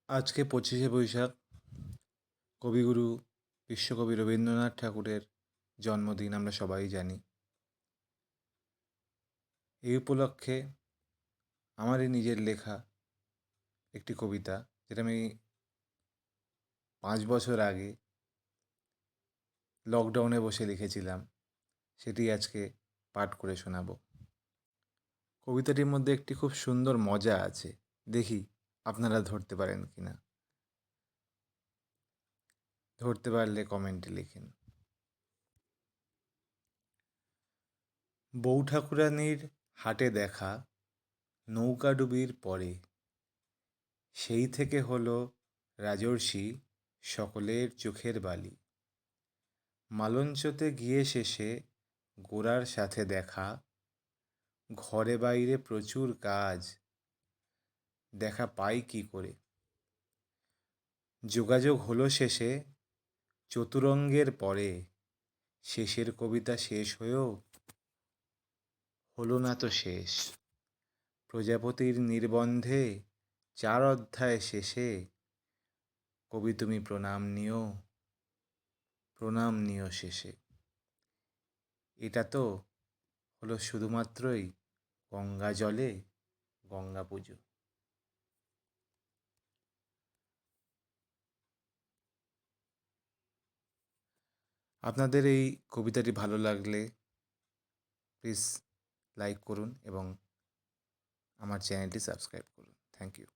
আজকে 25শে বৈশাখ, কবিগুরু বিশ্বকবি রবীন্দ্রনাথ ঠাকুরের জন্মদিন আমরা সবাই জানি। এই উপলক্ষে আমারই নিজের লেখা একটি কবিতা, যেটা আমি 5 বছর আগে লকডাউনে বসে লিখেছিলাম, সেটি আজকে পাঠ করে শোনাব। কবিতাটির মধ্যে একটি খুব সুন্দর মজা আছে, দেখি আপনারা ধরতে পারেন কি না। ধরতে পারলে কমেন্টে লিখেন। বউ ঠাকুরানীর হাটে দেখা নৌকাডুবির পরে, সেই থেকে হলো রাজর্ষি সকলের চোখের বালি। মালঞ্চতে গিয়ে শেষে গোরার সাথে দেখা, ঘরে বাইরে প্রচুর কাজ, দেখা পাই কি করে। যোগাযোগ হলো শেষে চতুরঙ্গের পরে, শেষের কবিতা শেষ হয়েও হলো না তো শেষ। প্রজাপতির নির্বন্ধে 4 অধ্যায় শেষে, কবি তুমি প্রণাম নিও শেষে। এটা তো হলো শুধুমাত্রই গঙ্গা জলে গঙ্গা পুজো। আপনাদের এই কবিতাটি ভালো লাগলে প্লিজ লাইক করুন এবং আমার চ্যানেলটি সাবস্ক্রাইব করুন। Thank you.